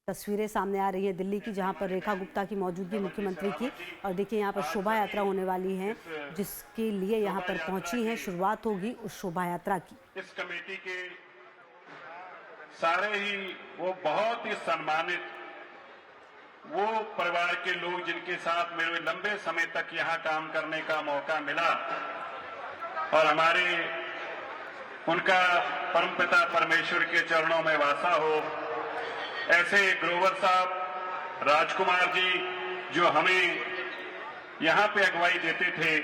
तस्वीरें सामने आ रही है दिल्ली की, जहां पर रेखा गुप्ता की मौजूदगी मुख्यमंत्री की। और देखिए यहाँ पर शोभा यात्रा होने वाली है, जिसके लिए यहाँ पर पहुंची हैं। शुरुआत होगी उस शोभा यात्रा की। इस कमेटी के सारे ही वो बहुत ही सम्मानित वो परिवार के लोग जिनके साथ मेरे लंबे समय तक यहाँ काम करने का मौका मिला, और हमारे उनका परमपिता परमेश्वर के चरणों में वासा हो। ऐसे ग्रोवर साहब, राजकुमार जी, जो हमें यहाँ पे अगुवाई देते थे,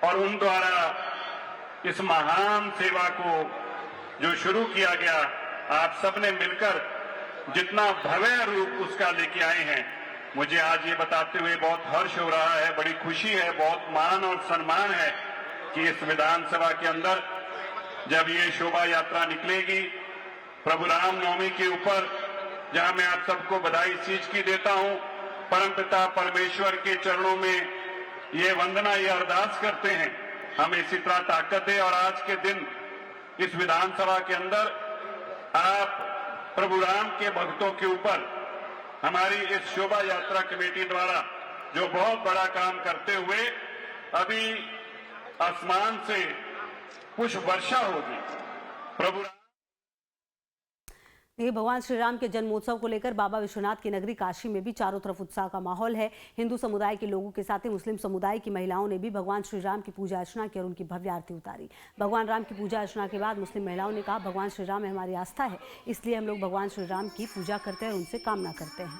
और उन द्वारा इस महान सेवा को जो शुरू किया गया, आप सबने मिलकर जितना भव्य रूप उसका लेके आए हैं, मुझे आज ये बताते हुए बहुत हर्ष हो रहा है, बड़ी खुशी है, बहुत मान और सम्मान है कि इस विधानसभा के अंदर जब ये शोभा यात्रा निकलेगी प्रभु रामनवमी के ऊपर, जहां मैं आप सबको बधाई इस चीज की देता हूं, परमपिता परमेश्वर के चरणों में ये वंदना, ये अरदास करते हैं हमें इसी तरह ताकत दे। और आज के दिन इस विधानसभा के अंदर आप प्रभु राम के भक्तों के ऊपर हमारी इस शोभा यात्रा कमेटी द्वारा जो बहुत बड़ा काम करते हुए अभी आसमान से पुष्प वर्षा होगी। प्रभु ये भगवान श्री राम के जन्मोत्सव को लेकर बाबा विश्वनाथ की नगरी काशी में भी चारों तरफ उत्साह का माहौल है। हिंदू समुदाय के लोगों के साथ ही मुस्लिम समुदाय की महिलाओं ने भी भगवान श्री राम की पूजा अर्चना की और उनकी भव्य आरती उतारी। भगवान राम की पूजा अर्चना के बाद मुस्लिम महिलाओं ने कहा, भगवान श्री राम में हमारी आस्था है, इसलिए हम लोग भगवान श्री राम की पूजा करते हैं और उनसे कामना करते हैं।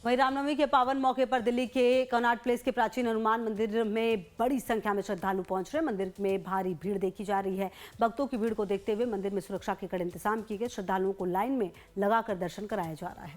वहीं रामनवमी के पावन मौके पर दिल्ली के कनॉट प्लेस के प्राचीन हनुमान मंदिर में बड़ी संख्या में श्रद्धालु पहुंच रहे हैं। मंदिर में भारी भीड़ देखी जा रही है। भक्तों की भीड़ को देखते हुए मंदिर में सुरक्षा के कड़े इंतजाम किए गए। श्रद्धालुओं को लाइन में लगाकर दर्शन कराया जा रहा है।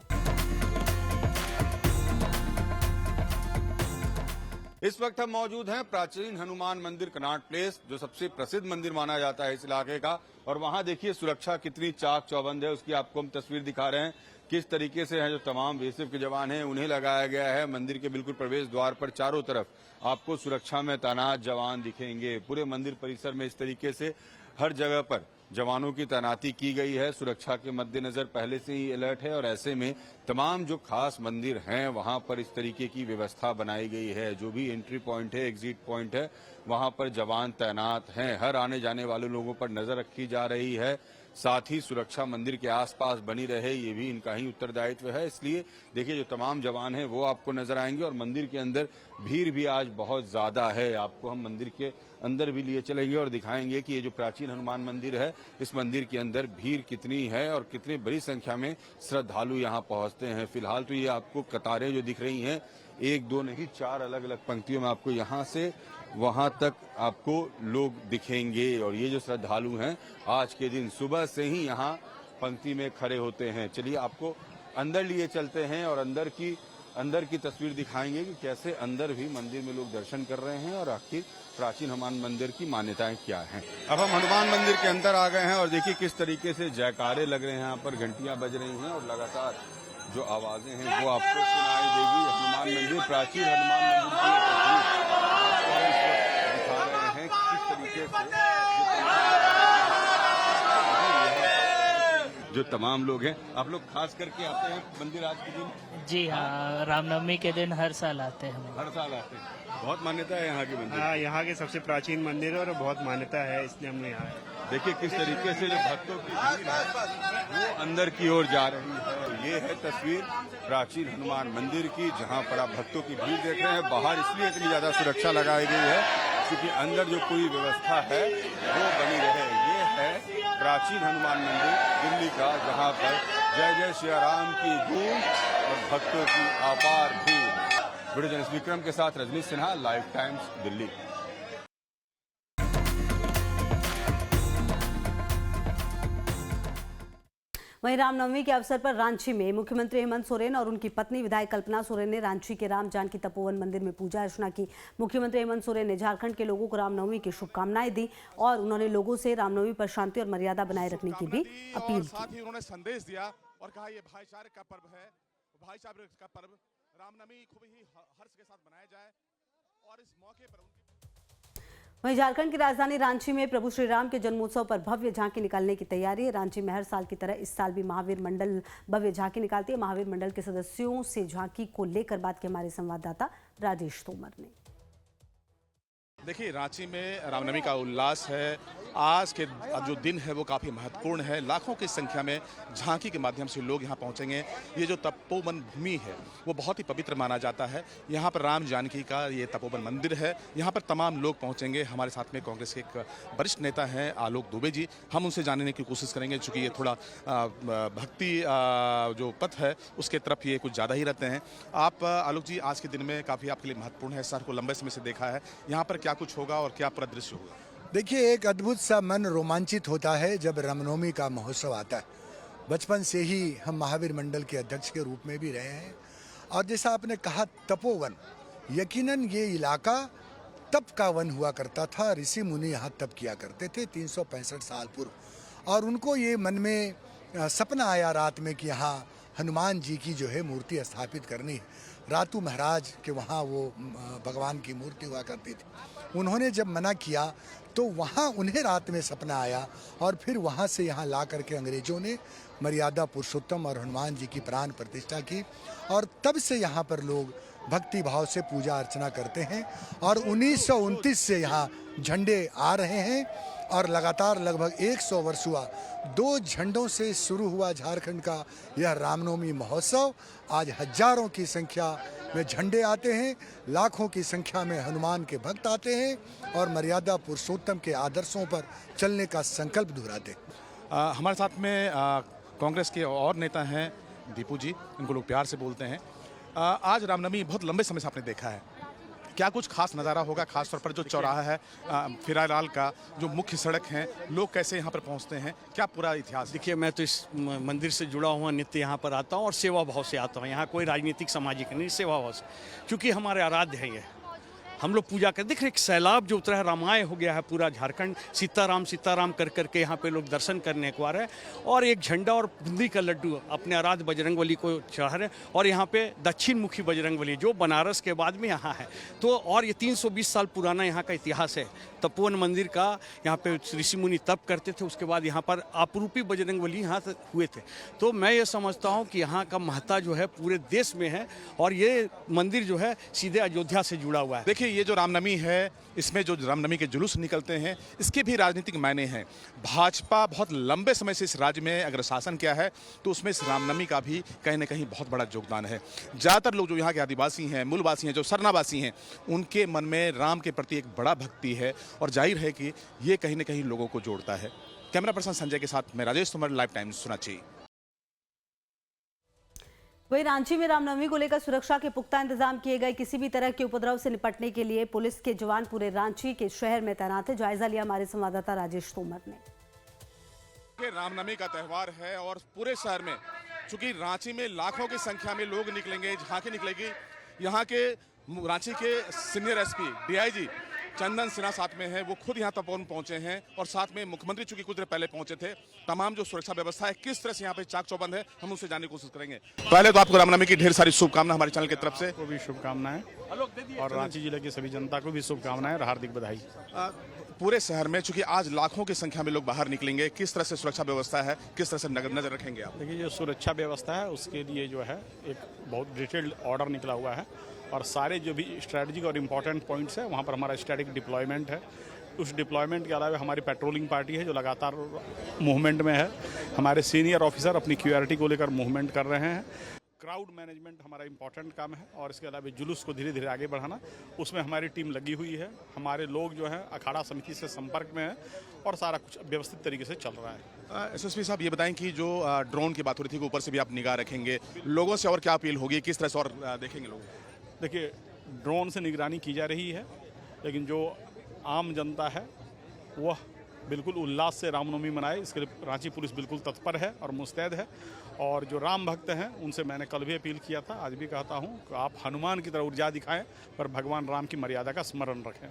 इस वक्त हम मौजूद हैं प्राचीन हनुमान मंदिर कनॉट प्लेस, जो सबसे प्रसिद्ध मंदिर माना जाता है इस इलाके का। और वहां देखिए सुरक्षा कितनी चाक चौबंद है, उसकी आपको हम तस्वीर दिखा रहे हैं। किस तरीके से है जो तमाम बीएसएफ के जवान हैं उन्हें लगाया गया है। मंदिर के बिल्कुल प्रवेश द्वार पर चारों तरफ आपको सुरक्षा में तैनात जवान दिखेंगे। पूरे मंदिर परिसर में इस तरीके से हर जगह पर जवानों की तैनाती की गई है। सुरक्षा के मद्देनजर पहले से ही अलर्ट है और ऐसे में तमाम जो खास मंदिर हैं वहां पर इस तरीके की व्यवस्था बनाई गई है। जो भी एंट्री पॉइंट है, एग्जिट पॉइंट है, वहां पर जवान तैनात हैं। हर आने जाने वाले लोगों पर नजर रखी जा रही है। साथ ही सुरक्षा मंदिर के आसपास बनी रहे, ये भी इनका ही उत्तरदायित्व है। इसलिए देखिए जो तमाम जवान हैं वो आपको नजर आएंगे। और मंदिर के अंदर भीड़ भी आज बहुत ज्यादा है। आपको हम मंदिर के अंदर भी लिए चलेंगे और दिखाएंगे कि ये जो प्राचीन हनुमान मंदिर है, इस मंदिर के अंदर भीड़ कितनी है और कितनी बड़ी संख्या में श्रद्धालु यहाँ पहुंचते हैं। फिलहाल तो ये आपको कतारें जो दिख रही हैं, एक दो नहीं, चार अलग अलग पंक्तियों में आपको यहाँ से वहां तक आपको लोग दिखेंगे। और ये जो श्रद्धालु हैं आज के दिन सुबह से ही यहाँ पंक्ति में खड़े होते हैं। चलिए आपको अंदर लिए चलते हैं और अंदर की तस्वीर दिखाएंगे कि कैसे अंदर भी मंदिर में लोग दर्शन कर रहे हैं और आखिर प्राचीन हनुमान मंदिर की मान्यताएं क्या हैं। अब हम हनुमान मंदिर के अंदर आ गए हैं और देखिए किस तरीके से जयकारे लग रहे हैं, यहाँ पर घंटियां बज रही हैं और लगातार जो आवाजें हैं वो आपको सुनाई देगी। हनुमान मंदिर, प्राचीन हनुमान मंदिर दिखा रहे हैं किस तरीके से जो तमाम लोग हैं। आप लोग खास करके आते हैं मंदिर आज के दिन? जी हाँ, रामनवमी के दिन हर साल आते हैं हम। हर साल आते हैं। बहुत मान्यता है यहाँ के मंदिर। हाँ, यहाँ के सबसे प्राचीन मंदिर है और बहुत मान्यता है, इसलिए हमने यहाँ आए। देखिए किस तरीके से जो भक्तों की भीड़ है वो अंदर की ओर जा रही है। ये है तस्वीर प्राचीन हनुमान मंदिर की, जहाँ पर आप भक्तों की भीड़ देख रहे हैं। बाहर इसलिए इतनी ज्यादा सुरक्षा लगाई गई है क्योंकि अंदर जो पूरी व्यवस्था है वो बनी रहे। ये है प्राचीन हनुमान मंदिर दिल्ली का, जहाँ पर जय जय श्री राम की गूंज और भक्तों की अपार भीड़। वीडियो जर्नलिस्ट विक्रम के साथ रजनीश सिन्हा, लाइव टाइम्स, दिल्ली। वहीं रामनवमी के अवसर पर रांची में मुख्यमंत्री हेमंत सोरेन और उनकी पत्नी विधायक कल्पना सोरेन ने रांची के राम जानकी तपोवन मंदिर में पूजा अर्चना की। मुख्यमंत्री हेमंत सोरेन ने झारखंड के लोगों को रामनवमी की शुभकामनाएं दी और उन्होंने लोगों से रामनवमी पर शांति और मर्यादा बनाए रखने की भी अपील की। साथ ही उन्होंने संदेश दिया और कहा ये भाईचारे का पर्व है, भाईचारे का पर्व रामनवमी खूब ही हर्ष के साथ मनाया जाए और इस मौके पर उनकी वहीं झारखंड की राजधानी रांची में प्रभु श्री राम के जन्मोत्सव पर भव्य झांकी निकालने की तैयारी है। रांची में हर साल की तरह इस साल भी महावीर मंडल भव्य झांकी निकालती है। महावीर मंडल के सदस्यों से झांकी को लेकर बात की हमारे संवाददाता राजेश तोमर ने। देखिए, रांची में रामनवमी का उल्लास है। आज के जो दिन है वो काफ़ी महत्वपूर्ण है। लाखों की संख्या में झांकी के माध्यम से लोग यहाँ पहुँचेंगे। ये जो तपोवन भूमि है वो बहुत ही पवित्र माना जाता है। यहाँ पर राम जानकी का ये तपोवन मंदिर है। यहाँ पर तमाम लोग पहुँचेंगे। हमारे साथ में कांग्रेस के एक वरिष्ठ नेता हैं आलोक दुबे जी, हम उनसे जानने की कोशिश करेंगे। चूँकि ये थोड़ा भक्ति जो पथ है उसके तरफ ये कुछ ज़्यादा ही रहते हैं। आप आलोक जी, आज के दिन में काफ़ी आपके लिए महत्वपूर्ण है। शहर को लंबे समय से देखा है, यहाँ पर क्या कुछ होगा और क्या परिदृश्य होगा? देखिए, एक अद्भुत सा मन रोमांचित होता है जब रामनवमी का महोत्सव आता है। बचपन से ही हम महावीर मंडल के अध्यक्ष के रूप में भी रहे हैं और जैसा आपने कहा तपोवन, यकीनन ये इलाका तप का वन हुआ करता था। ऋषि मुनि यहाँ तप किया करते थे 365 साल पूर्व, और उनको ये मन में सपना आया रात में कि यहाँ हनुमान जी की जो है मूर्ति स्थापित करनी है। रातू महाराज के वहाँ वो भगवान की मूर्ति हुआ करती थी। उन्होंने जब मना किया तो वहाँ उन्हें रात में सपना आया और फिर वहाँ से यहाँ ला करके अंग्रेजों ने मर्यादा पुरुषोत्तम और हनुमान जी की प्राण प्रतिष्ठा की, और तब से यहाँ पर लोग भक्ति भाव से पूजा अर्चना करते हैं। और 1929 से यहाँ झंडे आ रहे हैं और लगातार लगभग 100 वर्ष हुआ। 2 झंडों से शुरू हुआ झारखंड का यह रामनवमी महोत्सव। आज हजारों की संख्या में झंडे आते हैं, लाखों की संख्या में हनुमान के भक्त आते हैं और मर्यादा पुरुषोत्तम के आदर्शों पर चलने का संकल्प दोहराते हैं। हमारे साथ में कांग्रेस के और नेता हैं दीपू जी, इनको लोग प्यार से बोलते हैं। आज रामनवमी बहुत लंबे समय से आपने देखा है, क्या कुछ खास नज़ारा होगा? खास तौर पर जो चौराहा है फिरालाल का, जो मुख्य सड़क है, लोग कैसे यहाँ पर पहुँचते हैं, क्या पूरा इतिहास? देखिए, मैं तो इस मंदिर से जुड़ा हुआ नित्य यहाँ पर आता हूँ और सेवा भाव से आता हूँ। यहाँ कोई राजनीतिक सामाजिक नहीं, सेवा भाव से, क्योंकि हमारे आराध्य है ये। हम लोग पूजा कर देख रहे, एक सैलाब जो उतरा है, रामायण हो गया है पूरा झारखंड, सीताराम कर करके यहाँ पे लोग दर्शन करने को आ रहे हैं। और एक झंडा और बूंदी का लड्डू अपने आराध्य बजरंगबली को चढ़ा रहे हैं। और यहाँ पे दक्षिण मुखी बजरंगबली जो बनारस के बाद में यहाँ है। तो और ये 320 साल पुराना यहाँ का इतिहास है तपोवन मंदिर का। यहाँ पे ऋषि मुनि तप करते थे, उसके बाद यहाँ पर अपरूपी बजरंगबली यहाँ हुए थे। तो मैं ये समझता हूँ कि यहाँ का महत्ता जो है पूरे देश में है और ये मंदिर जो है सीधे अयोध्या से जुड़ा हुआ है। देखिए, ये जो रामनवमी है, इसमें जो रामनवमी के जुलूस निकलते हैं, इसके भी राजनीतिक मायने हैं। भाजपा बहुत लंबे समय से इस राज्य में अगर शासन किया है तो उसमें इस रामनवमी का भी कहीं ना कहीं बहुत बड़ा योगदान है। ज़्यादातर लोग जो यहाँ के आदिवासी हैं, मूलवासी हैं, जो सरनावासी हैं, उनके मन में राम के प्रति एक बड़ा भक्ति है और जाहिर है कि ये कहीं ना कहीं लोगों को जोड़ता है। कैमरा पर्सन संजय के साथ मैं राजेश तोमर, लाइव टाइम्स, सुनाची। वहीं रांची में रामनवमी को लेकर सुरक्षा के पुख्ता इंतजाम किए गए। किसी भी तरह के उपद्रव से निपटने के लिए पुलिस के जवान पूरे रांची के शहर में तैनात है। जायजा लिया हमारे संवाददाता राजेश तोमर ने। रामनवमी का त्यौहार है और पूरे शहर में, चूंकि रांची में लाखों की संख्या में लोग निकलेंगे, झांकी निकलेगी। यहाँ के रांची के सीनियर एसपी डीआईजी चंदन सिन्हा साथ में है, वो खुद यहाँ तपोवन पहुंचे हैं और साथ में मुख्यमंत्री चूंकि कुछ देर पहले पहुंचे थे। तमाम जो सुरक्षा व्यवस्था है किस तरह से यहाँ पे चाक चौबंद है, हम उससे जानने की कोशिश करेंगे। पहले तो आपको रामनवमी की ढेर सारी शुभकामनाएं हमारे चैनल की तरफ से। को भी शुभकामनाएं और रांची जिले की सभी जनता को भी शुभकामनाएं और हार्दिक बधाई। पूरे शहर में चूंकि आज लाखों की संख्या में लोग बाहर निकलेंगे, किस तरह से सुरक्षा व्यवस्था है, किस तरह से नजर रखेंगे आप? देखिए, जो सुरक्षा व्यवस्था है उसके लिए जो है एक बहुत डिटेल्ड ऑर्डर निकला हुआ है और सारे जो भी स्ट्रैटेजिक और इम्पोर्टेंट पॉइंट्स है वहाँ पर हमारा स्टैटिक डिप्लॉयमेंट है। उस डिप्लॉयमेंट के अलावा हमारी पेट्रोलिंग पार्टी है जो लगातार मूवमेंट में है। हमारे सीनियर ऑफिसर अपनी क्यूआरटी को लेकर मूवमेंट कर रहे हैं। क्राउड मैनेजमेंट हमारा इंपॉर्टेंट काम है और इसके अलावा जुलूस को धीरे धीरे आगे बढ़ाना, उसमें हमारी टीम लगी हुई है। हमारे लोग जो है अखाड़ा समिति से संपर्क में है और सारा कुछ व्यवस्थित तरीके से चल रहा है। एसएसपी साहब, ये बताएं कि जो ड्रोन की बात हो रही थी कि ऊपर से भी आप निगाह रखेंगे, लोगों से और क्या अपील होगी, किस तरह से और देखेंगे लोग? देखिए, ड्रोन से निगरानी की जा रही है, लेकिन जो आम जनता है वह बिल्कुल उल्लास से रामनवमी मनाए, इसके लिए रांची पुलिस बिल्कुल तत्पर है और मुस्तैद है। और जो राम भक्त हैं उनसे मैंने कल भी अपील किया था, आज भी कहता हूं कि आप हनुमान की तरह ऊर्जा दिखाएं पर भगवान राम की मर्यादा का स्मरण रखें।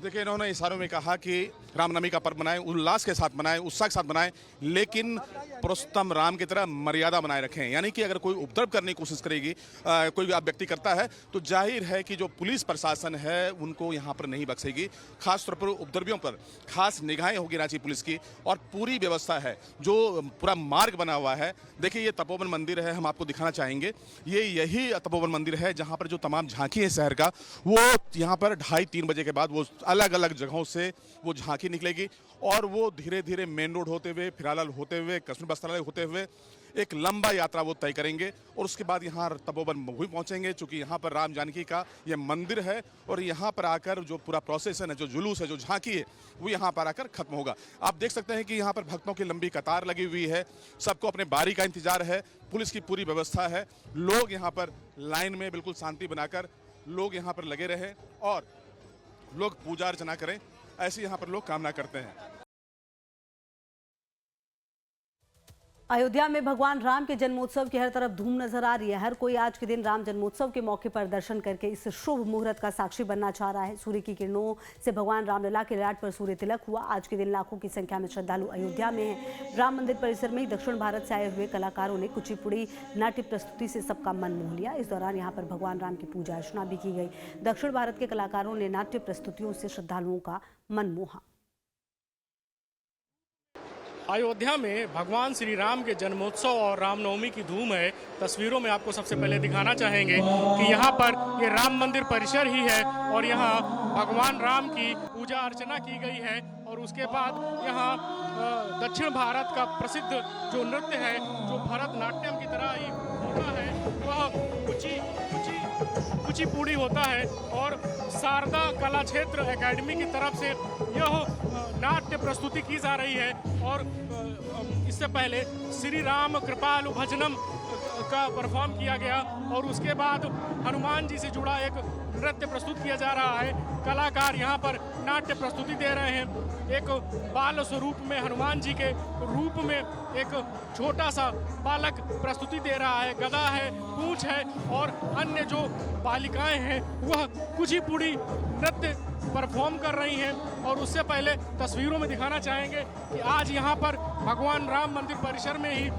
देखिए, इन्होंने इशारों में कहा कि रामनवमी का पर्व मनाएं, उल्लास के साथ मनाएं, उत्साह के साथ मनाएं, लेकिन पुरुषोत्तम राम की तरह मर्यादा बनाए रखें। यानी कि अगर कोई उपद्रव करने की कोशिश करेगी, कोई व्यक्ति करता है, तो जाहिर है कि जो पुलिस प्रशासन है उनको यहाँ पर नहीं बख्शेगी। खासतौर पर उपद्रवियों पर खास निगाहें होगी रांची पुलिस की, और पूरी व्यवस्था है, जो पूरा मार्ग बना हुआ है। देखिए, ये तपोवन मंदिर है, हम आपको दिखाना चाहेंगे। ये यही तपोवन मंदिर है जहाँ पर जो तमाम झांकी है शहर का, वो यहाँ पर 2:30-3 बजे के बाद वो अलग अलग जगहों से वो झांकी निकलेगी, और वो धीरे धीरे मेन रोड होते हुए, फिरालाल होते हुए, कश्मीर वस्त्रालय होते हुए एक लंबा यात्रा वो तय करेंगे, और उसके बाद यहाँ तपोवन भी पहुँचेंगे। चूँकि यहाँ पर राम जानकी का ये मंदिर है, और यहाँ पर आकर जो पूरा प्रोसेसन है, जो जुलूस है, जो झांकी है, वो यहाँ पर आकर खत्म होगा। आप देख सकते हैं कि यहाँ पर भक्तों की लंबी कतार लगी हुई है, सबको अपने बारी का इंतजार है, पुलिस की पूरी व्यवस्था है। लोग यहाँ पर लाइन में बिल्कुल शांति बनाकर लोग यहाँ पर लगे रहें और लोग पूजा अर्चना करें, ऐसी यहाँ पर लोग कामना करते हैं। अयोध्या में भगवान राम के जन्मोत्सव की हर तरफ धूम नजर आ रही है। हर कोई आज के दिन राम जन्मोत्सव के मौके पर दर्शन करके इस शुभ मुहूर्त का साक्षी बनना चाह रहा है। सूर्य की किरणों से भगवान रामलला के ललाट पर सूर्य तिलक हुआ। आज के दिन लाखों की संख्या में श्रद्धालु अयोध्या में हैं। राम मंदिर परिसर में ही दक्षिण भारत से आए हुए कलाकारों ने कुचिपुड़ी नाट्य प्रस्तुति से सबका मन मोह लिया। इस दौरान यहाँ पर भगवान राम की पूजा अर्चना भी की गई। दक्षिण भारत के कलाकारों ने नाट्य प्रस्तुतियों से श्रद्धालुओं का मन मोहा। अयोध्या में भगवान श्री राम के जन्मोत्सव और रामनवमी की धूम है। तस्वीरों में आपको सबसे पहले दिखाना चाहेंगे कि यहाँ पर ये राम मंदिर परिसर ही है, और यहाँ भगवान राम की पूजा अर्चना की गई है। और उसके बाद यहाँ दक्षिण भारत का प्रसिद्ध जो नृत्य है, जो भरतनाट्यम की तरह ही होता है, वह कुचिपुड़ी होता है। और शारदा कला क्षेत्र एकेडमी की तरफ से यह नाट्य प्रस्तुति की जा रही है। और इससे पहले श्री राम कृपालु भजनम का परफॉर्म किया गया, और उसके बाद हनुमान जी से जुड़ा एक नृत्य प्रस्तुत किया जा रहा है। कलाकार यहाँ पर नाट्य प्रस्तुति दे रहे हैं। एक बाल स्वरूप में हनुमान जी के रूप में एक छोटा सा बालक प्रस्तुति दे रहा है। गदा है, पूंछ है, और अन्य जो बालिकाएं हैं वह कुचिपुड़ी नृत्य परफॉर्म कर रही हैं। और उससे पहले तस्वीरों में दिखाना चाहेंगे कि आज यहाँ पर भगवान राम मंदिर परिसर में ही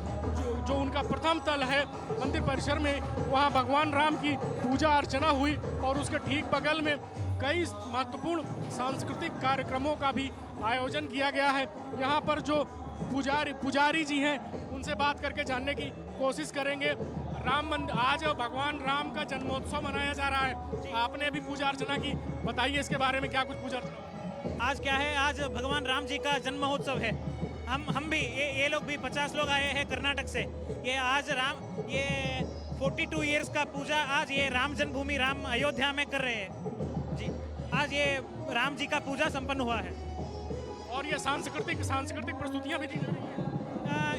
जो उनका प्रथम तल है मंदिर परिसर में, वहाँ भगवान राम की पूजा अर्चना हुई। और उसके ठीक बगल में कई महत्वपूर्ण सांस्कृतिक कार्यक्रमों का भी आयोजन किया गया है। यहाँ पर जो पुजारी जी हैं उनसे बात करके जानने की कोशिश करेंगे। आज भगवान राम का जन्मोत्सव मनाया जा रहा है, आपने भी पूजा अर्चना की, बताइए इसके बारे में क्या कुछ पूजा अर्चना? आज क्या है, आज भगवान राम जी का जन्म महोत्सव है। हम भी ये लोग भी 50 लोग आए हैं कर्नाटक से। ये आज ये 42 इयर्स का पूजा आज ये राम जन्मभूमि राम अयोध्या में कर रहे हैं जी। आज ये राम जी का पूजा संपन्न हुआ है। और ये सांस्कृतिक प्रस्तुतियाँ भी दी जा रही हैं।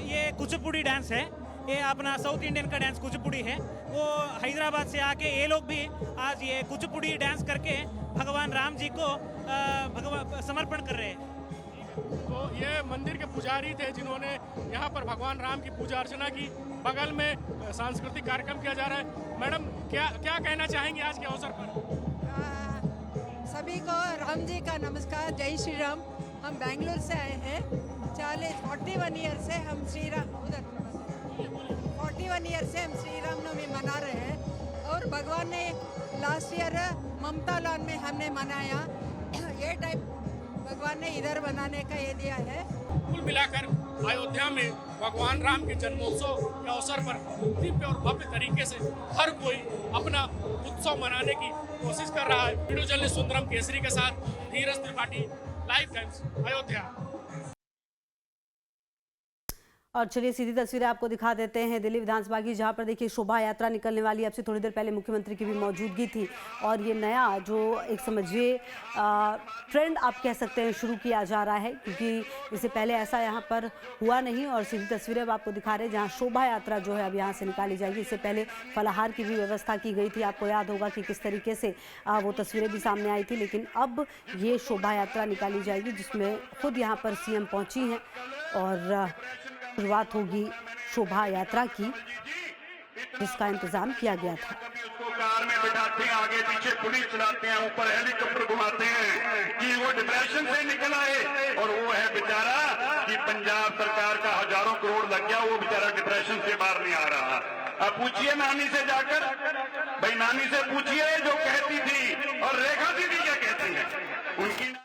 ये कुचिपुड़ी डांस है, ये अपना साउथ इंडियन का डांस कुचिपुड़ी है। वो हैदराबाद से आके ये लोग भी आज ये कुचिपुड़ी डांस करके भगवान राम जी को समर्पण कर रहे हैं। तो ये मंदिर के पुजारी थे जिन्होंने यहाँ पर भगवान राम की पूजा अर्चना की। बगल में सांस्कृतिक कार्यक्रम किया जा रहा है। मैडम, क्या कहना चाहेंगे आज के अवसर पर? सभी को राम जी का नमस्कार, जय श्री राम। हम बेंगलुरु से आए हैं। 41 ईयर से हम 41 ईयर से हम श्री राम नवमी मना रहे हैं। और भगवान ने लास्ट ईयर ममता लॉन में हमने मनाया। ये टाइप भगवान ने इधर बनाने का ये दिया है। कुल मिलाकर अयोध्या में भगवान राम के जन्मोत्सव के अवसर पर दिव्य और भव्य तरीके से हर कोई अपना उत्सव मनाने की कोशिश कर रहा है। वीडियो जर्नलिस्ट सुंदरम केसरी के साथ धीरज त्रिपाठी, लाइव टाइम्स, अयोध्या। और चलिए सीधी तस्वीरें आपको दिखा देते हैं दिल्ली विधानसभा की, जहां पर देखिए शोभा यात्रा निकलने वाली। अब से थोड़ी देर पहले मुख्यमंत्री की भी मौजूदगी थी, और ये नया जो एक समझिए ट्रेंड आप कह सकते हैं शुरू किया जा रहा है, क्योंकि इससे पहले ऐसा यहाँ पर हुआ नहीं। और सीधी तस्वीरें अब आपको दिखा रहे हैं जहाँ शोभा यात्रा जो है अब यहाँ से निकाली जाएगी। इससे पहले फलाहार की भी व्यवस्था की गई थी। आपको याद होगा कि किस तरीके से वो तस्वीरें भी सामने आई थी। लेकिन अब ये शोभा यात्रा निकाली जाएगी, जिसमें खुद यहाँ पर सीएम पहुँची हैं, और शुरुआत होगी शोभा यात्रा की, जिसका इंतजाम किया गया था। कार में बिठाते हैं, आगे पीछे पुलिस चलाते हैं, ऊपर हेलीकॉप्टर घुमाते हैं कि मसला है, और वो है बेचारा कि पंजाब सरकार का हजारों करोड़ लग गया, वो बेचारा डिप्रेशन से बाहर नहीं आ रहा। अब पूछिए नानी से जाकर, भाई नानी से पूछिए जो कहती थी, और रेखा दीदी क्या कहती हैं उनकी